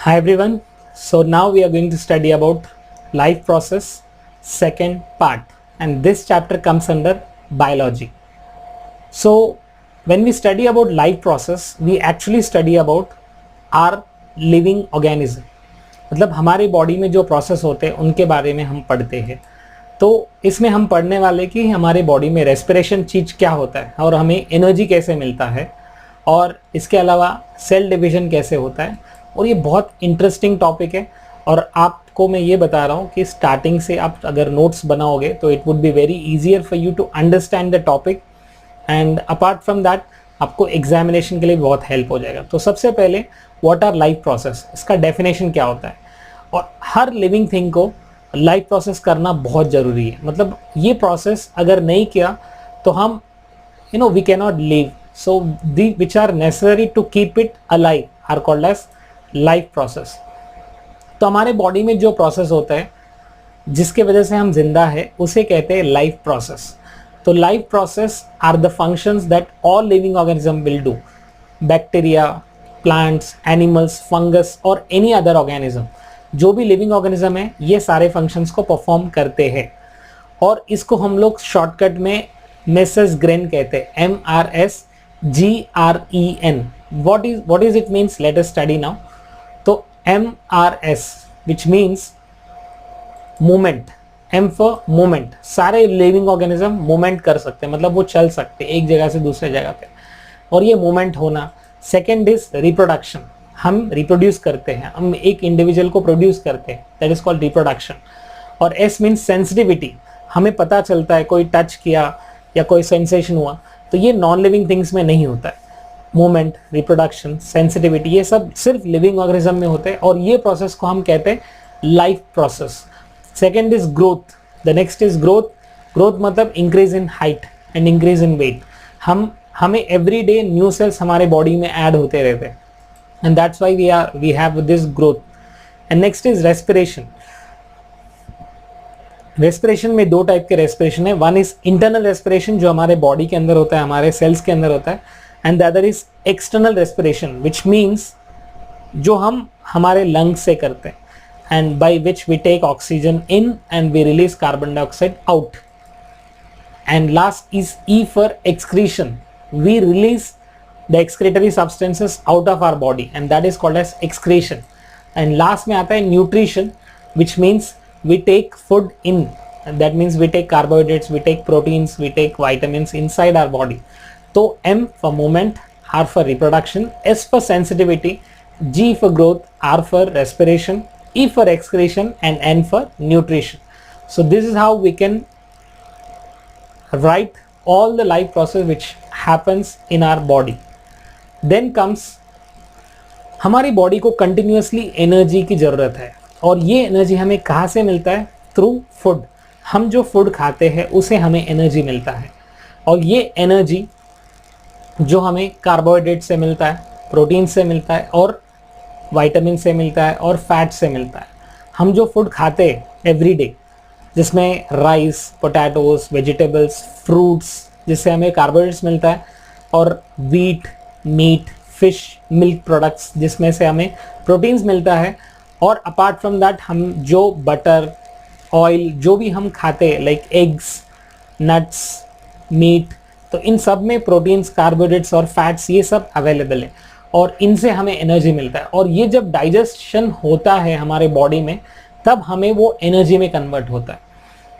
Hi everyone. So now we are going to study about life process second part, and this chapter comes under biology. So when we study about life process, we actually study about our living organism. मतलब हमारे body में जो process होते हैं उनके बारे में हम पढ़ते हैं. तो इसमें हम पढ़ने वाले कि हमारे बॉडी में रेस्पिरेशन चीज क्या होता है और हमें एनर्जी कैसे मिलता है, और इसके अलावा सेल डिवीजन कैसे होता है. और ये बहुत इंटरेस्टिंग टॉपिक है और आपको मैं ये बता रहा हूँ कि स्टार्टिंग से आप अगर नोट्स बनाओगे तो it would be very easier for you to understand the topic, and apart from that आपको एग्जामिनेशन के लिए बहुत हेल्प हो जाएगा. तो सबसे पहले व्हाट आर लाइफ प्रोसेस, इसका डेफिनेशन क्या होता है. और हर लिविंग थिंग को लाइफ प्रोसेस करना बहुत ज़रूरी है. मतलब ये प्रोसेस अगर नहीं किया तो हम we can not live. So the which are necessary to keep it alive are called as life process. तो हमारे बॉडी में जो प्रोसेस होता है जिसके वजह से हम जिंदा है उसे कहते हैं लाइफ प्रोसेस. तो life process are the functions that all living organism will do. Bacteria, plants, animals, fungus और एनी अदर ऑर्गेनिज्म, जो भी लिविंग ऑर्गेनिज्म है ये सारे फंक्शंस को परफॉर्म करते हैं. और इसको हम लोग शॉर्टकट में मेसेस ग्रेन कहते हैं, MRSGREN. what is it means? Let us study now. तो MRS which means movement, M for movement. सारे लिविंग ऑर्गेनिज्म मूवमेंट कर सकते हैं, मतलब वो चल सकते हैं एक जगह से दूसरे जगह पे, और ये मूवमेंट होना. सेकेंड इज रिप्रोडक्शन, हम रिप्रोड्यूस करते हैं, हम एक इंडिविजुअल को प्रोड्यूस करते हैं, दैट इज कॉल्ड रिप्रोडक्शन. और S मीन्स सेंसिटिविटी, हमें पता चलता है कोई टच किया या कोई सेंसेशन हुआ, तो ये नॉन लिविंग थिंग्स में नहीं होता है. मूवमेंट, रिप्रोडक्शन, सेंसिटिविटी, ये सब सिर्फ लिविंग ऑर्गेनिज्म में होते हैं, और ये प्रोसेस को हम कहते हैं life process. Second is growth. The next is growth. Growth मतलब increase in height and increase in weight. हमें एवरी डे न्यू सेल्स हमारे बॉडी में ऐड होते रहते हैं, and that's why we have this growth. And next is respiration. Respiration में दो type के रेस्पिरेशन है. वन इज इंटरनल रेस्पिरेशन, जो हमारे बॉडी के अंदर होता है, हमारे सेल्स के अंदर होता है, and the other is external respiration which means जो हम हमारे लंग्स से करते हैं, and by which we take oxygen in and we release carbon dioxide out. And last is E for excretion. We release the excretory substances out of our body and that is called as excretion. And last में आता है nutrition, which means we take food in, and that means we take carbohydrates, we take proteins, we take vitamins inside our body. So M for movement, R for reproduction, S for sensitivity, G for growth, R for respiration, E for excretion, and N for nutrition. So this is how we can write all the life process which happens in our body. Then comes हमारी body को continuously energy की ज़रूरत है, और ये energy हमें कहाँ से मिलता है? Through food. हम जो फूड खाते हैं उसे हमें एनर्जी मिलता है, और ये एनर्जी जो हमें कार्बोहाइड्रेट से मिलता है, प्रोटीन से मिलता है, और विटामिन से मिलता है, और फैट से मिलता है. हम जो फूड खाते हैं एवरी डे, जिसमें राइस, पोटैटोज, वेजिटेबल्स, फ्रूट्स, जिससे हमें कार्बोहाइड्रेट्स मिलता है, और wheat, meat, fish, milk products, जिसमें से हमें प्रोटीन्स मिलता है. और अपार्ट फ्रॉम दैट हम जो बटर, ऑयल, जो भी हम खाते हैं लाइक एग्स, नट्स, मीट, तो इन सब में प्रोटीन्स, कार्बोहाइड्रेट्स और फैट्स ये सब अवेलेबल है, और इनसे हमें एनर्जी मिलता है. और ये जब डाइजेशन होता है हमारे बॉडी में, तब हमें वो एनर्जी में कन्वर्ट होता है.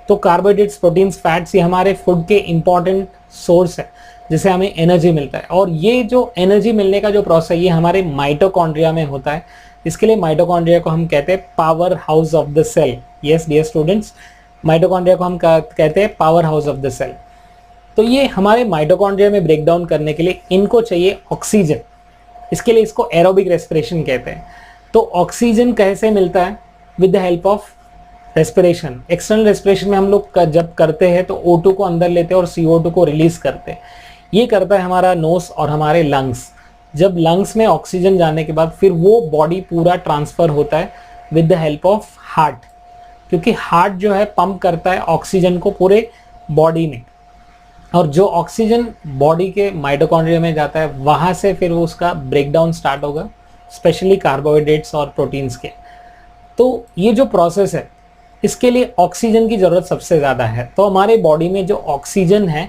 तो कार्बोहाइड्रेट्स, प्रोटीन्स, फैट्स ये हमारे फूड के इंपॉर्टेंट सोर्स है जिससे हमें एनर्जी मिलता है. और ये जो एनर्जी मिलने का जो प्रोसेस है ये हमारे माइटोकॉन्ड्रिया में होता है. इसके लिए माइटोकॉन्ड्रिया को हम कहते हैं power house of the cell. Yes dear students, mitochondria को हम कहते हैं power house of the cell. तो ये हमारे माइटोकॉन्ड्रिया में ब्रेक डाउन करने के लिए इनको चाहिए ऑक्सीजन. इसके लिए इसको एरोबिक रेस्पिरेशन कहते हैं. तो ऑक्सीजन कैसे मिलता है? With the help of respiration. External respiration में हम लोग जब करते हैं तो O2 को अंदर लेते हैं और CO2 को रिलीज करते हैं. ये करता है हमारा नोज और हमारे लंग्स. जब लंग्स में ऑक्सीजन जाने के बाद फिर वो बॉडी पूरा ट्रांसफ़र होता है with the help of heart, क्योंकि हार्ट जो है पंप करता है ऑक्सीजन को पूरे बॉडी में, और जो ऑक्सीजन बॉडी के माइटोकॉन्ड्रिया में जाता है वहाँ से फिर वो उसका ब्रेकडाउन स्टार्ट होगा स्पेशली कार्बोहाइड्रेट्स और प्रोटीन्स के। तो ये जो प्रोसेस है इसके लिए ऑक्सीजन की ज़रूरत सबसे ज़्यादा है। तो हमारे बॉडी में जो ऑक्सीजन है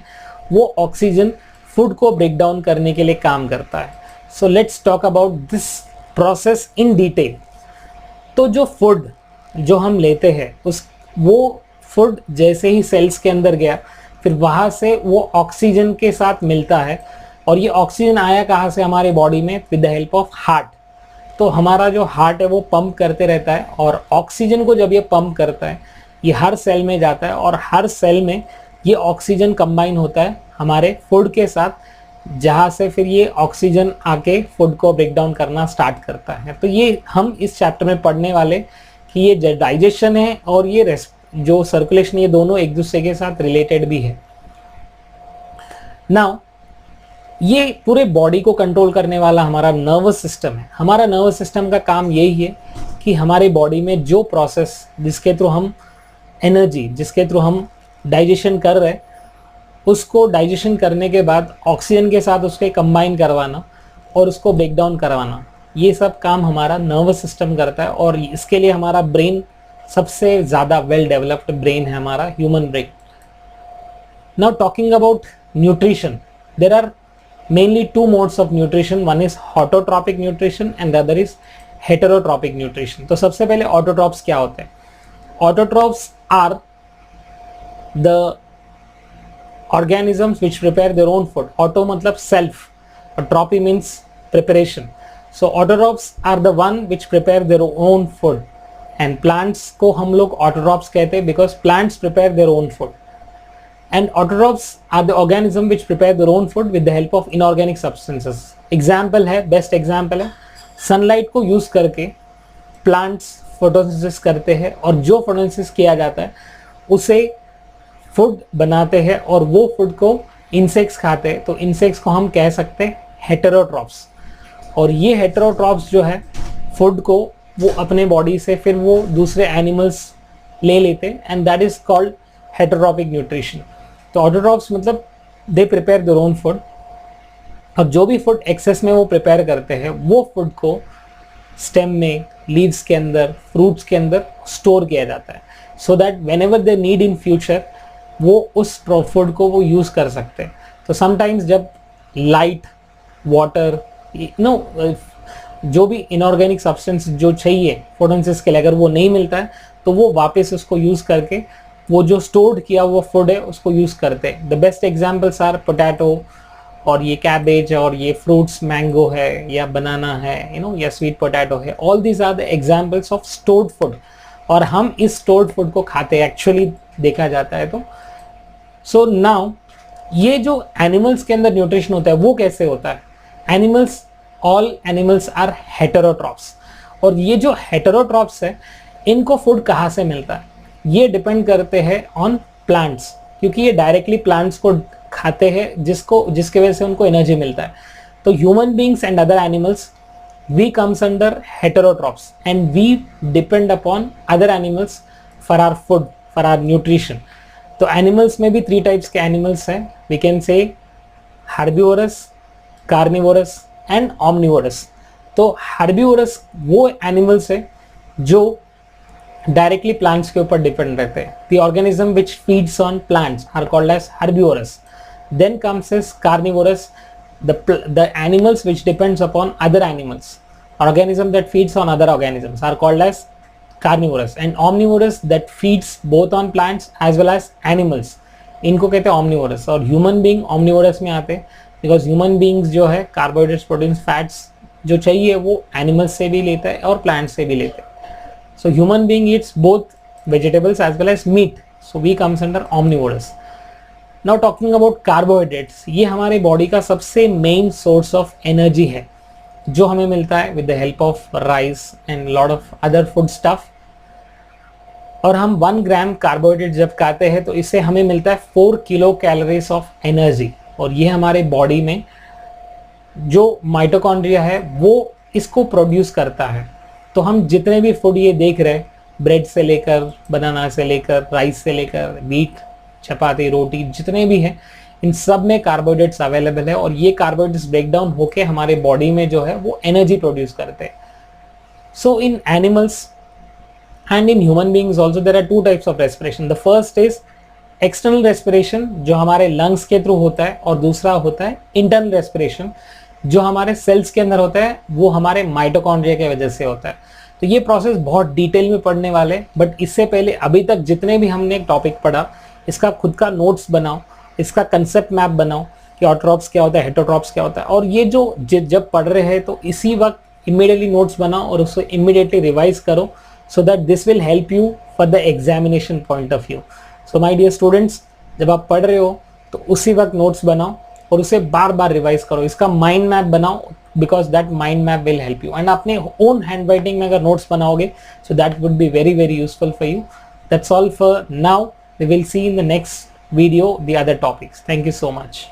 वो ऑक्सीजन फूड को ब्रेक डाउन करने के लिए काम करता है। So let's talk about this process in detail. तो जो फूड जो हम लेते हैं वो फूड जैसे ही सेल्स के अंदर गया, फिर वहाँ से वो ऑक्सीजन के साथ मिलता है, और ये ऑक्सीजन आया कहाँ से? हमारे बॉडी में with the help of heart. तो हमारा जो हार्ट है वो पंप करते रहता है, और ऑक्सीजन को जब ये पंप करता है ये हर सेल में जाता है, और हर सेल में ये ऑक्सीजन कंबाइन होता है हमारे फूड के साथ, जहाँ से फिर ये ऑक्सीजन आके फूड को ब्रेक डाउन करना स्टार्ट करता है। तो ये हम इस चैप्टर में पढ़ने वाले कि ये डाइजेशन है और ये जो सर्कुलेशन, ये दोनों एक दूसरे के साथ रिलेटेड भी है। नाउ ये पूरे बॉडी को कंट्रोल करने वाला हमारा नर्वस सिस्टम है। हमारा नर्वस सिस्टम का काम यही है कि हमारे बॉडी में जो प्रोसेस जिसके थ्रू हम एनर्जी, जिसके थ्रू हम डाइजेशन कर रहे हैं, उसको डाइजेशन करने के बाद ऑक्सीजन के साथ उसके कंबाइन करवाना और उसको ब्रेक डाउन करवाना, ये सब काम हमारा नर्वस सिस्टम करता है। और इसके लिए हमारा ब्रेन सबसे ज़्यादा वेल डेवलप्ड ब्रेन है हमारा human brain. Now talking about nutrition, there are mainly two modes of nutrition. One is autotrophic nutrition and the other is heterotrophic nutrition. तो सबसे पहले autotrophs क्या होते हैं? Autotrophs are the organisms which prepare their own food. Auto मतलब self और trophy means preparation. So autotrophs are the one which prepare their own food, and plants को हम लोग autotrophs कहते हैं because plants prepare their own food. And autotrophs are the organism which prepare their own food with the help of inorganic substances. Example है, best example है, sunlight को use करके plants photosynthesis करते हैं, और जो photosynthesis किया जाता है उसे food बनाते हैं, और वो food को insects खाते हैं। तो insects को हम कह सकते हैं heterotrophs। और ये heterotrophs जो है food को वो अपने body से फिर वो दूसरे animals ले लेते हैं, and that is called heterotrophic nutrition। तो ऑटोट्रॉफ्स मतलब they prepare their own food, और जो भी फूड एक्सेस में वो प्रिपेयर करते हैं वो फूड को स्टेम में, लीव्स के अंदर, फ्रूट्स के अंदर स्टोर किया जाता है, so that when ever they need in future वो उस फूड को वो यूज़ कर सकते हैं। तो समटाइम्स जब लाइट, वाटर, जो भी इनऑर्गेनिक सब्सटेंस जो चाहिए फोटोसिंथेसिस के लिए, अगर वो नहीं मिलता है तो वो वापस उसको यूज़ करके वो जो स्टोर्ड किया हुआ फूड है उसको यूज़ करते हैं। The best examples are potato, और ये कैबेज, और ये फ्रूट्स, मैंगो है या बनाना है, या स्वीट पोटैटो है। All these are the examples of stored food, और हम इस स्टोर्ड फूड को खाते हैं एक्चुअली देखा जाता है तो। सो नाउ ये जो एनिमल्स के अंदर न्यूट्रिशन होता है वो कैसे होता है? Animals, all animals are heterotrophs, और ये जो हेटेरोट्रॉफ्स है इनको फूड कहाँ से मिलता है? ये डिपेंड करते हैं ऑन प्लांट्स, क्योंकि ये डायरेक्टली प्लांट्स को खाते हैं जिसके वजह से उनको एनर्जी मिलता है। तो human beings and other animals, we comes under heterotrophs, and we depend upon other animals for our food, for our nutrition. तो एनिमल्स में भी 3 टाइप्स के एनिमल्स हैं, we can say herbivorous, carnivorous and omnivorous. तो herbivorous वो animals है जो directly plants के ऊपर डिपेंड रहते हैं। The organism which feeds on plants are called as herbivorous. Then comes is carnivorous, the animals which depends upon other animals, organism that feeds on other organisms are called as carnivorous, and omnivorous that feeds both on plants as well as animals, इनको कहते हैं omnivorous। और human being omnivorous में आते हैं because human beings जो है carbohydrates, proteins, fats जो चाहिए वो एनिमल्स से भी लेता है और प्लांट्स से भी लेते हैं। So human being eats both vegetables as well as meat, so we comes under omnivorous। Now talking about carbohydrates, ये हमारे बॉडी का सबसे मेन सोर्स ऑफ एनर्जी है जो हमें मिलता है with the help of rice and lot of other food stuff. और हम 1 ग्राम कार्बोहाइड्रेट जब खाते हैं तो इससे हमें मिलता है 4 किलो कैलोरीज ऑफ एनर्जी, और ये हमारे बॉडी में जो माइटोकॉन्ड्रिया है वो इसको प्रोड्यूस करता है। तो हम जितने भी फूड ये देख रहे हैं, ब्रेड से लेकर, बनाना से लेकर, राइस से लेकर, वीट, चपाती, रोटी, जितने भी हैं, इन सब में कार्बोहाइड्रेट्स अवेलेबल है और ये कार्बोहाइड्रेट्स ब्रेक डाउन होके हमारे बॉडी में जो है वो एनर्जी प्रोड्यूस करते हैं. सो इन animals and in human beings also there are two types of respiration. The first is external respiration जो हमारे lungs के थ्रू होता है, और दूसरा होता है internal respiration जो हमारे cells के अंदर होता है, वो हमारे माइटोकॉन्ड्रिया के वजह से होता है. तो ये प्रोसेस बहुत डिटेल में पढ़ने वाले, बट इससे पहले अभी तक जितने भी हमने टॉपिक पढ़ा इसका खुद का नोट्स बनाओ, इसका कंसेप्ट मैप बनाओ कि ऑटोट्रॉप्स क्या होता है, हेटरोट्रॉप्स क्या होता है, और ये जो जब पढ़ रहे हैं तो इसी वक्त इमीडिएटली नोट्स बनाओ और उसको इमीडिएटली रिवाइज करो, so that this will help you for the examination point of view. So my dear students, जब आप पढ़ रहे हो तो उसी वक्त नोट्स बनाओ और उसे बार बार रिवाइज करो, इसका माइंड मैप बनाओ, because that mind map will help you. And अपने ओन हैंड राइटिंग में अगर नोट्स बनाओगे so that would be very very useful for you. That's all for now. We will see in the next video the other topics. Thank you so much.